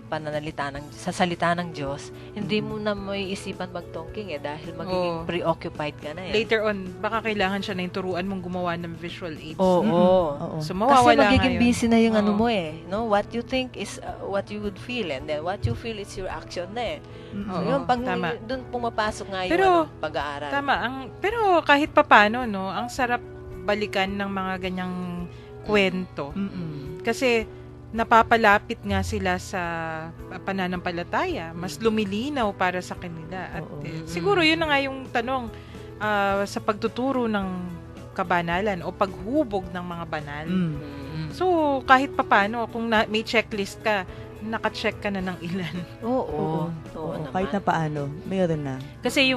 sa salita ng Diyos, hindi mo na may isipan magtongking dahil magiging Oo. preoccupied ka na Later on, baka kailangan siya na yung turuan mong gumawa ng visual aids. Oo. Oo. So, Kasi mawawala magiging ngayon. busy na yung ano Oo. mo no? What you think is what you would feel, and then what you feel is your action na So, Oo, yun, pag tama. doon pumapasok nga yung Pero, pag-aaral. Tama. Pero kahit papano, no, ang sarap balikan ng mga ganyang kwento. Mm-mm. Kasi napapalapit nga sila sa pananampalataya. Mas lumilinaw para sa kanila. At Oo. siguro yun na nga yung tanong sa pagtuturo ng kabanalan o paghubog ng mga banal. So, kahit papano, kung may checklist ka, naka-check ka na ng ilan. Oo. Oo, naman. kahit na paano, mayroon na. Kasi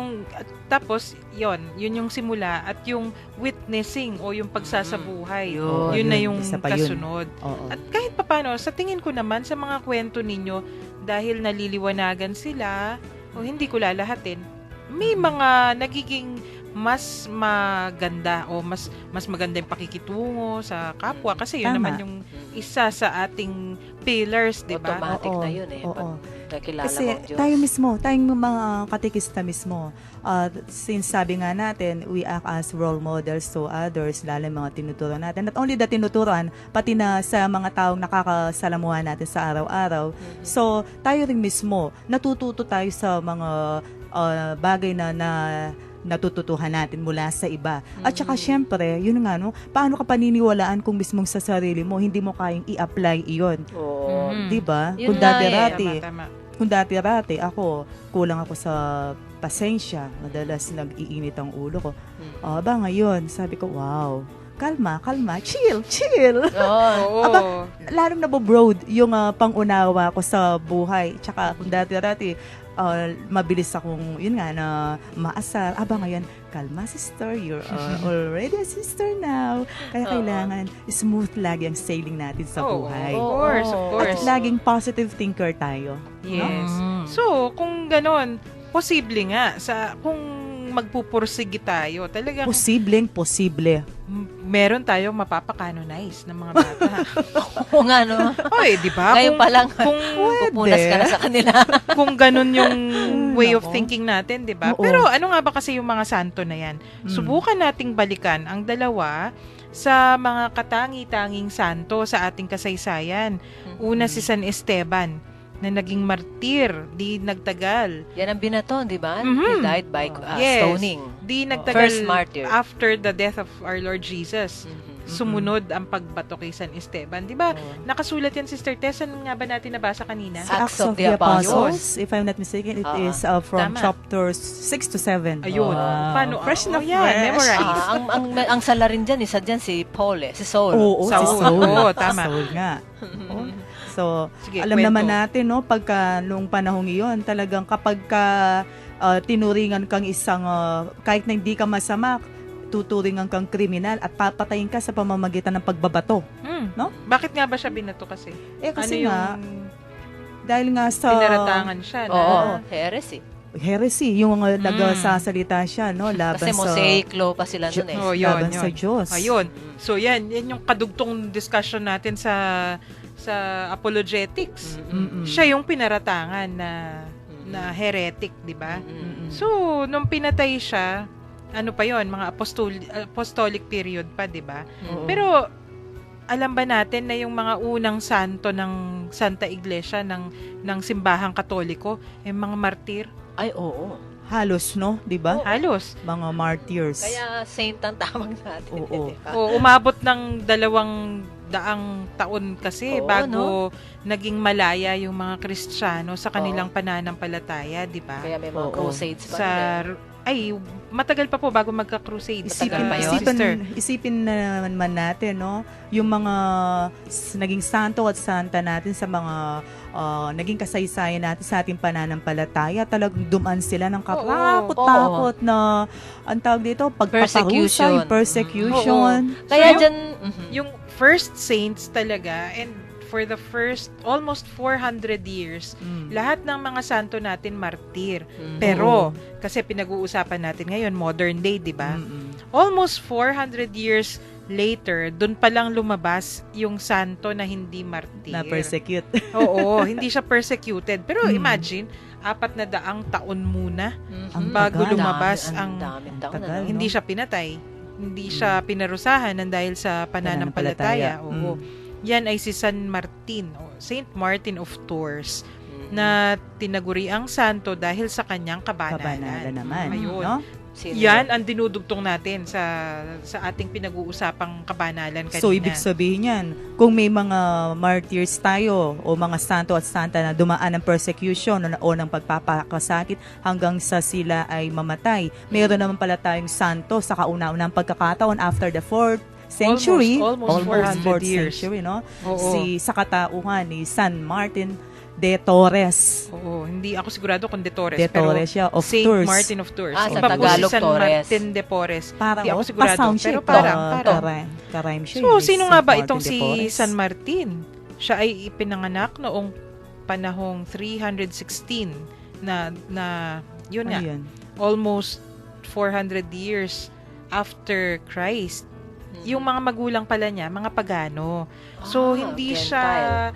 tapos, yun yung simula at yung witnessing o yung pagsasabuhay. Yun. Yun na yung Isa pa yun. kasunod. Oo. At kahit papano, sa tingin ko naman, sa mga kwento ninyo, dahil naliliwanagan sila, o hindi ko lalahatin, may mga nagiging mas maganda o mas maganda yung pakikitungo sa kapwa. Kasi yun Tama. naman yung isa sa ating pillars, di ba? Automatic Oo, na yun oo. Pag nakilala Kasi mo ang Diyos. tayong mga katikista mismo, since sabi nga natin, we act as role models to others, lalo yung mga tinuturo natin. Not only the tinuturoan, pati na sa mga taong nakakasalamuhan natin sa araw-araw. So, tayo rin mismo, natututo tayo sa mga bagay na natututuhan natin mula sa iba. At saka syempre, yun nga, no, paano ka paniniwalaan kung mismong sa sarili mo, hindi mo kayang i-apply iyon. Oo. Mhm. Di ba? Yun Kung nga Tama. kung dati-rati ako, kulang ako sa pasensya, madalas nag-iinit ang ulo ko. Aba ngayon, sabi ko, wow, kalma, chill. Oo. Oo. Lalong nabobroad yung pangunawa ko sa buhay. Tsaka kung dati-dati, mabilis akong, yun nga, na maasar. Aba ngayon, kalma sister, you're already a sister now. Kaya kailangan smooth lagi ang sailing natin sa buhay. Of course, of Oo. course. At laging positive thinker tayo. Yes. Mm. So, kung ganon, posible nga kung magpupursige tayo, talagang Posible. meron tayong mapapakanonize ng mga bata. Oo nga, no? Oy, di ba? Ngayon pa lang, Kung pupunas ka na sa kanila. kung ganun yung way of Nako. thinking natin, di ba? Oo. Pero ano nga ba kasi yung mga santo na yan? Subukan nating balikan ang dalawa sa mga katangi-tanging santo sa ating kasaysayan. Una si San Esteban, na naging martir, di nagtagal. Yan ang binaton, di ba? Mhm. He died by Yes. stoning. Di nagtagal First martyr. after the death of our Lord Jesus. Sumunod ang pagbato kay San Esteban. Di ba? Nakasulat yan, Sister Tess. Ano nga ba natin nabasa kanina? Acts of the Apostles. If I'm not mistaken, it Ah, is from tama. chapters 6 to 7. Ayun. Wow. Paano? Fresh na yan, fresh. memorize. Ang sala rin dyan, isa dyan si Paul, si Saul. Oo, si Saul. Saul. Oo, tama. Saul nga. Oo. So, Sige, alam kwento. naman natin, no, pagka noong panahong iyon, talagang kapag tinuringan kang isang, kahit na hindi ka masama, tuturingan kang kriminal at papatayin ka sa pamamagitan ng pagbabato. No? Bakit nga ba siya binato kasi? Kasi ano nga, yung dahil nga sa pinaratangan siya na? Oo, heresy. heresy, yung nagsasalita siya, no, laban Kasi sa Mosaic law pa sila nun eh. Oh, yun, laban sa yun. Diyos. Ayun. So yan yung kadugtong discussion natin sa sa apologetics. Mm-mm. Siya yung pinaratangan na heretic, di ba? So, nung pinatay siya, ano pa yon, mga apostolic period pa, di ba? Oo. Pero alam ba natin na yung mga unang santo ng Santa Iglesia ng simbahang Katoliko, mga martir? Ay, oo. Halos, no? Di ba? Halos. Mga martyrs. Kaya saint ang tawag natin. Oo. di ba? O, umabot ng 200 taon kasi Oo, bago naging malaya yung mga Kristiyano sa kanilang pananampalataya, di ba? Kaya may mga Oo. crusades pa. Sa rin. ay, matagal pa po bago magka-crusade. Matagal pa yun? Sister. Isipin na naman natin, no? Yung mga naging santo at santa natin sa mga naging kasaysayan natin sa ating pananampalataya, talagang dumaan sila ng katakot-takot na, ang tawag dito, Persecution. persecution. Kaya So, dyan, Yung first saints talaga, and for the first almost 400 years, lahat ng mga santo natin martir. Pero, kasi pinag-uusapan natin ngayon, modern day, di ba? Almost 400 years later, dun palang lumabas yung santo na hindi martir. Na persecute. Oo, hindi siya persecuted. Pero imagine, 400 taon muna Ang bago tagal. lumabas ang ang daming taon. tagal. ano? hindi siya pinatay, hindi siya pinarusahan ng dahil sa pananampalataya. Oo. Yan ay si San Martin, o Saint Martin of Tours, na tinaguri ang santo dahil sa kanyang Kabanalan kabanalan. naman. Ayun. No? Sino Yan ang dinudugtong natin sa ating pinag-uusapang kabanalan kanina. So, ibig sabihin yan, kung may mga martyrs tayo o mga santo at santa na dumaan ng persecution o ng pagpapakasakit hanggang sa sila ay mamatay, mayroon naman pala tayong santo sa kauna-unang pagkakataon after the 4th century, Almost 400 4th years. century, no? Oo. Sa katauhan ni San Martin de Torres. Oo, hindi ako sigurado kung de Torres, De pero Torres siya, of Saint Tours. Martin of Tours. Ah, Iba sa po Tagalog, si San Torres. Martin de Porres. Parang, Hindi ako sigurado, pa-sound pero siya, parang. Karime siya. So, eh, sino Saint nga ba Martin itong de si Porres. San Martin? Siya ay ipinanganak noong panahong 316 na yun nga, Ayun. almost 400 years after Christ. Yung mga magulang pala niya, mga pagano. So, hindi siya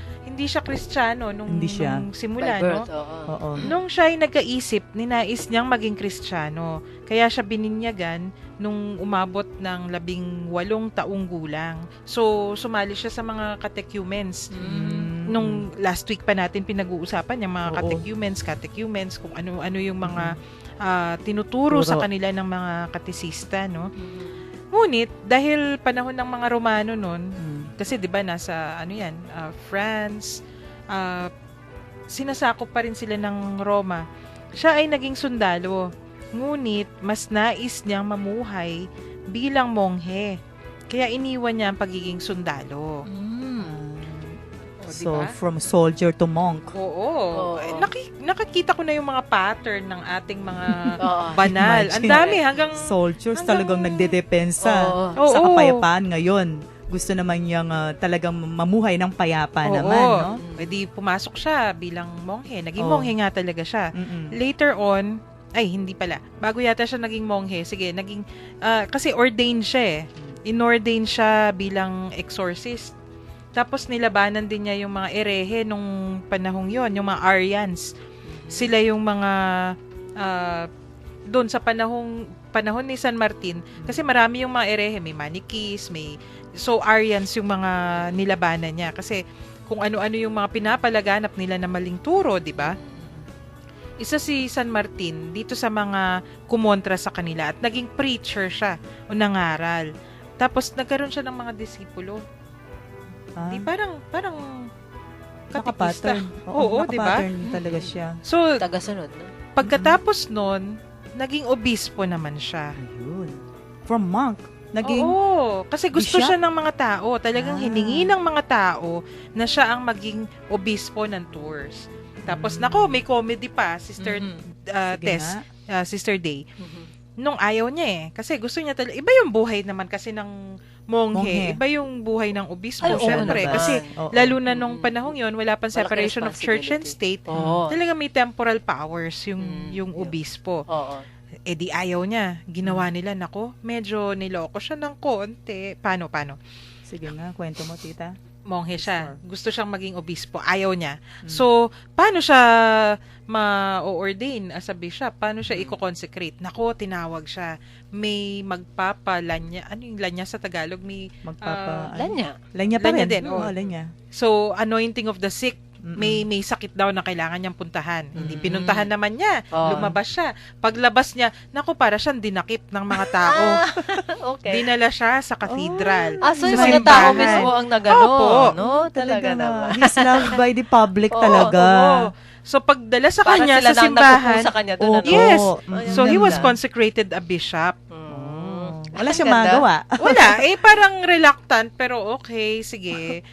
Kristiyano nung Hindi siya. nung simula, no? Oo. Nung siya ay nagkaisip, ninais niyang maging Kristiyano. Kaya siya bininyagan nung umabot ng 18 taong gulang. So, sumali siya sa mga catechumens. Nung last week pa natin pinag-uusapan yung mga Oo. catechumens, kung ano yung mga tinuturo sa Turo. kanila ng mga katesista, no? Ngunit, dahil panahon ng mga Romano nun, kasi 'di ba nasa France, sinasakop pa rin sila ng Roma. Siya ay naging sundalo. Ngunit mas nais niyang mamuhay bilang monghe. Kaya iniwan niya ang pagiging sundalo. O, So, diba? from soldier to monk. Oo. Eh, nakikita ko na yung mga pattern ng ating mga Oo. banal. Ang Imagine. dami hanggang Soldiers Hanggang- talagang nagdedepensa Oo. sa Oo. kapayapaan ngayon. Gusto naman niyang talagang mamuhay ng payapa Oo. naman, no? Eh di pumasok siya bilang monghe. Naging Oo. monghe nga talaga siya. Mm-mm. Later on, ay hindi pala. Bago yata siya naging monghe. Sige, naging kasi ordained siya eh. Inordain siya bilang exorcist. Tapos nilabanan din niya yung mga erehe nung panahong yon, yung mga Aryans. Sila yung mga doon sa panahon ni San Martin, kasi marami yung mga erehe, may Maniquees, so Aryans yung mga nilabanan niya kasi kung ano-ano yung mga pinapalaganap nila na maling turo, di ba? Isa si San Martin dito sa mga kumontra sa kanila at naging preacher siya o nangaral. Tapos nagkaroon siya ng mga disipulo. Di parang katikista. Nakapattern. Oo, di ba? nakapattern talaga siya. So, Tagasunod, no? pagkatapos nun, naging obispo naman siya. Ayun. From monk, naging Oo, kasi gusto bishop? siya ng mga tao. Talagang hiningi ng mga tao na siya ang maging obispo ng Tours. Tapos, nako, may comedy pa, Sister Sige Tess, nga. Sister Day. Nung ayaw niya eh. Kasi gusto niya talaga, iba yung buhay naman kasi ng monghe. Monghe. Iba yung buhay ng obispo, Ay, oo syempre. naman. Kasi, Oo. lalo na nung panahong yon, wala pang Malaking separation of church and responsibility. state. Oo. Talaga may temporal powers yung obispo. Oo. Eh di ayaw niya. Ginawa nila, nako, medyo niloko siya ng konti. Paano? Sige nga, kwento mo, tita. monghe siya. Gusto siyang maging obispo. Ayaw niya. So, paano siya ma-ordain as a bishop? Paano siya i-consecrate? Nako, tinawag siya. May magpapalanya. Ano yung lanya sa Tagalog? May Lanya. Lanya pa Lanya rin. din, Oo, oh. lanya. so anointing of the sick. May sakit daw na kailangan niyang puntahan. Hindi pinuntahan naman niya. Oh. Lumabas siya. Paglabas niya, naku, para siyang dinakip ng mga tao. Okay. Dinala siya sa cathedral. So sa yung mga tao simbahan. mismo ang nagano, Opo. no? Talaga naman. He's loved by the public Oo, talaga. Oo. So pagdala sa Parang kanya sila sa nang nagpupo simbahan, sa kanya doon, ano? yes. Ay, So he ang was ganda. consecrated a bishop. Wala Ang siyang ganda. magawa. Wala, parang reluctant, pero okay, sige,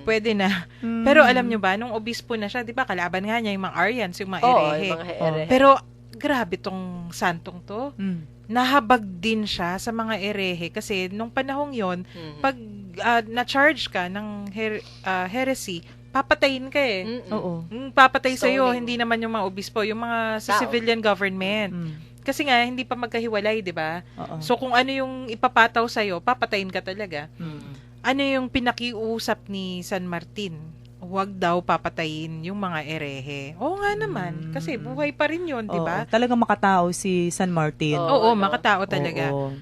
pwede na. Pero alam nyo ba, nung obispo na siya, di ba, kalaban nga niya yung mga Aryans, yung mga Oo, erehe. yung mga erehe. Pero, grabe tong santong to. Nahabag din siya sa mga erehe kasi nung panahong yon, pag na-charge ka ng heresy, papatayin ka eh. Oo. Papatay sa'yo, Stoning. hindi naman yung mga obispo, yung mga sa Tao. civilian government. Kasi nga, hindi pa magkahiwalay, di ba? Oo. So, kung ano yung ipapataw sa'yo, papatayin ka talaga. Ano yung pinakiusap ni San Martin? Huwag daw papatayin yung mga erehe. Oo nga naman. Kasi buhay pa rin yun, di ba? Oo, talagang makatao si San Martin. Oo, ano? makatao talaga. Oo.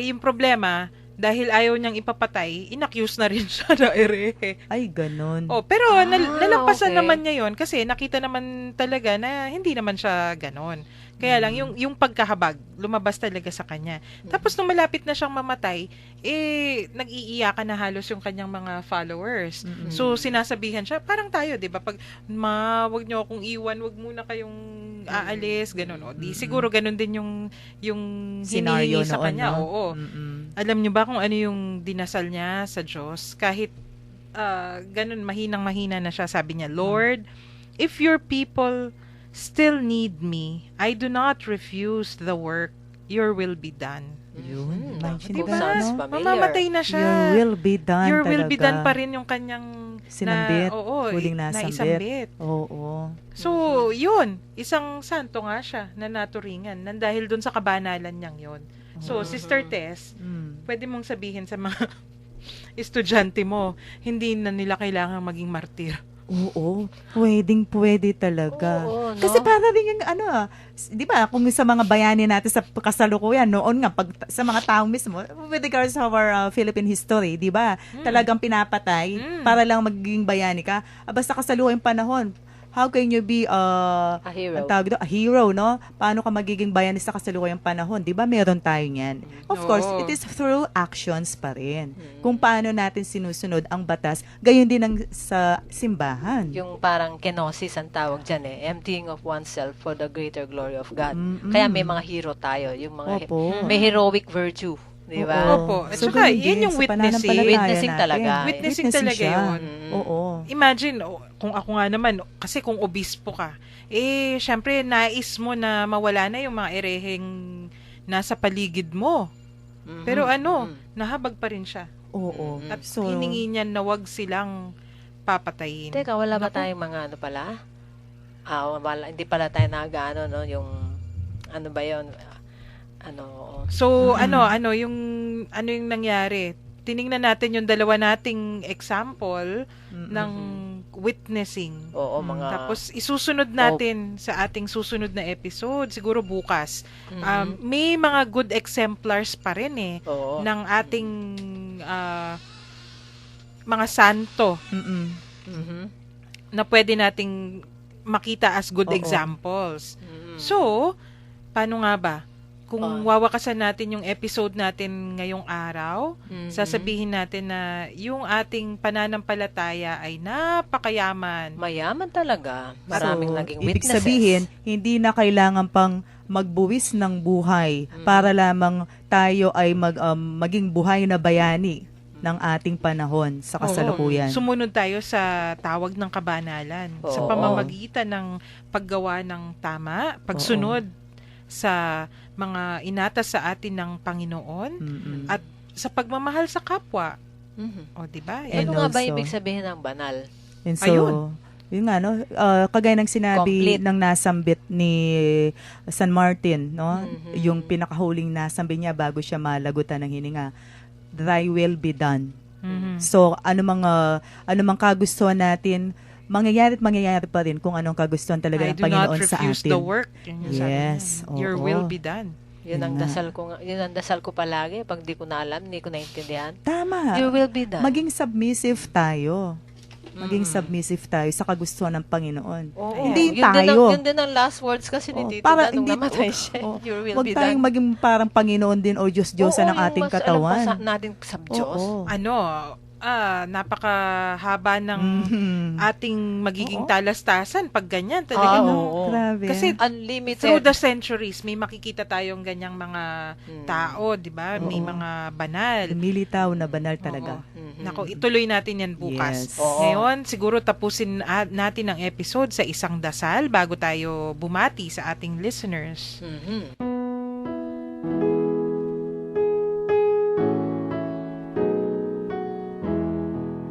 Yung problema, dahil ayaw niyang ipapatay, inaccuse na rin siya na erehe. Ay, ganun. Oh, pero nalampasan okay. naman niya yon kasi nakita naman talaga na hindi naman siya ganon. Kaya lang, yung pagkahabag, lumabas talaga sa kanya. Tapos, nung malapit na siyang mamatay, nag-iiyakan na halos yung kanyang mga followers. So, sinasabihan siya, parang tayo, di ba? Pag, wag niyo akong iwan, wag muna kayong aalis, ganun. O, di, siguro ganun din yung Scenario hinihingi sa noon, kanya. no? Oo. Alam niyo ba kung ano yung dinasal niya sa Diyos? Kahit, ganun, mahinang-mahina na siya, sabi niya, Lord, if your people still need me, I do not refuse the work. Your will be done. Yun. Imagine Diba? ba, Sounds no? familiar. Mamamatay na siya. Your will be done Your will talaga. be done pa rin yung kanyang Sinambit. Huling naisambit. nasambit. Oo. So, yun. Isang santo nga siya na naturingan. Dahil dun sa kabanalan niyang yun. So, Sister Tess, pwede mong sabihin sa mga estudyante mo, hindi na nila kailangan maging martir. Oo. Pwede talaga. Oo, no? Kasi para rin yung di ba, kung sa mga bayani natin sa kasalukuyan, noon nga, sa mga tao mismo, with regards to our Philippine history, di ba, talagang pinapatay para lang magiging bayani ka. Basta kasalukuyang panahon, how can you be a hero. ang tawag doon, a hero, no? Paano ka magiging bayani sa kasalukuyang panahon? Di ba, meron tayo niyan. Of course, Oo. it is through actions pa rin. Kung paano natin sinusunod ang batas, gayon din ang sa simbahan. Yung parang kenosis ang tawag dyan emptying of oneself for the greater glory of God. Kaya may mga hero tayo, yung mga Opo. may heroic virtue, di ba? Opo. At So, saka, ganun yan din yung sa witnessing. pananampalataya Witnessing natin. talaga. Witnessing talaga siya. yun. Oo. Imagine, kung ako nga naman, kasi kung obispo ka, syempre, nais mo na mawala na yung mga ereheng nasa paligid mo. Pero nahabag pa rin siya. Oo. At So, hiningi niya na wag silang papatayin. Teka, wala ba Naku. tayong mga pala? Hindi pala tayo nag-ano, no? Yung, ano ba yun? So, yung nangyari? Tiningnan natin yung dalawa nating example ng witnessing. Oo, mga... Tapos, isusunod natin sa ating susunod na episode, siguro bukas. May mga good exemplars pa rin Oo. ng ating mga santo na pwede nating makita as good Oo. examples. So, paano nga ba? Kung wawakasan natin yung episode natin ngayong araw, sasabihin natin na yung ating pananampalataya ay napakayaman. Mayaman talaga. Maraming naging ibig witnesses. sabihin, hindi na kailangan pang magbuwis ng buhay para lamang tayo ay maging buhay na bayani ng ating panahon sa kasalukuyan. Oo. Sumunod tayo sa tawag ng kabanalan sa Oo. pamamagitan ng paggawa ng tama, pagsunod sa mga inatas sa atin ng Panginoon at sa pagmamahal sa kapwa. O, di ba? And Ano nga ba also- ibig sabihin ng banal? And so, Ayun. yun nga, no? Kagaya ng sinabi Complete. ng nasambit ni San Martin, no? Yung pinakahuling nasambit niya bago siya malagutan ng hininga, thy will be done. Mhm. So, ano mang kagustuhan natin, mangyayari at mangyayari pa rin kung anong kagustuhan talaga I ng do not Panginoon sa refuse atin. the work. Yun yung sabi Yes, niya. Your oo. will be done. Yun ang Yun nga. dasal ko palagi. Pag di ko na alam, hindi ko naintindihan. Tama. Your will be done. Maging submissive tayo. Maging Mm. submissive tayo sa kagustuhan ng Panginoon. Oo. Hindi Yun din tayo. yun din ang last words kasi ni Oo, Tito para Dan nung hindi- namatay siya. oo. Your will Huwag be tayong done. maging parang Panginoon din o Diyos-Diyosan ng yung ating mas alam katawan. pa sa natin sa Diyos. Oo. Ano, napakahaba ng Mhm. ating magiging Oo. talastasan pag ganyan. Talaga, no? Oo. Grabe. Kasi Unlimited. through the centuries, may makikita tayong ganyang mga Mm. tao, di ba? May Oo. mga banal. lumilitaw na banal talaga. Mhm. Nako, ituloy natin yan bukas. Yes. Oo. Ngayon, siguro tapusin natin ang episode sa isang dasal bago tayo bumati sa ating listeners. Mhm.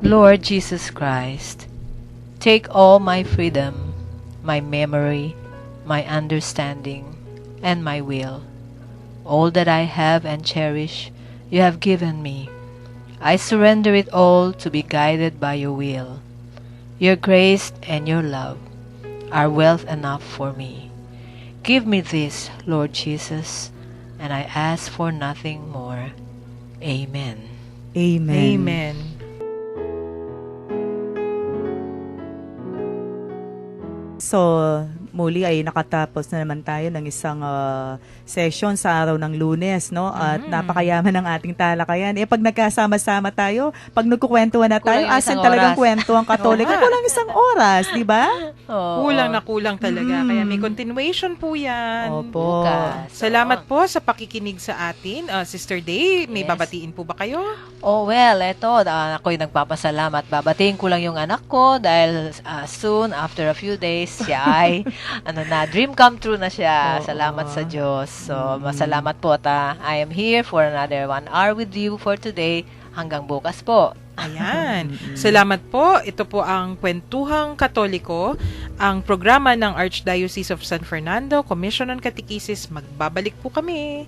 Lord Jesus Christ, take all my freedom, my memory, my understanding, and my will. All that I have and cherish, you have given me. I surrender it all to be guided by your will. Your grace and your love are wealth enough for me. Give me this, Lord Jesus, and I ask for nothing more. Amen. Amen. Amen. So, muli ay nakatapos na naman tayo ng isang session sa araw ng Lunes, no? At napakayaman ng ating talakayan. Pag nagkasama-sama tayo, pag nagkukwentuhan na tayo, Kulang yung asan isang talagang oras. kwento ang Katolika? Kulang isang oras, di ba? Oo. Kulang na kulang talaga. Mm. Kaya may continuation po yan. Opo. Bukas. Salamat po sa pakikinig sa atin. Sister Day, may Yes. babatiin po ba kayo? Oh, well, eto, ako'y nagpapasalamat. Babatiin ko lang yung anak ko dahil soon, after a few days, siya ay, dream come true na siya. Oo. Salamat sa Diyos. So, masalamat po at I am here for another 1 hour with you for today. Hanggang bukas po. Ayan. Salamat po. Ito po ang Kwentuhang Katoliko, ang programa ng Archdiocese of San Fernando, Commission on Catechesis. Magbabalik po kami.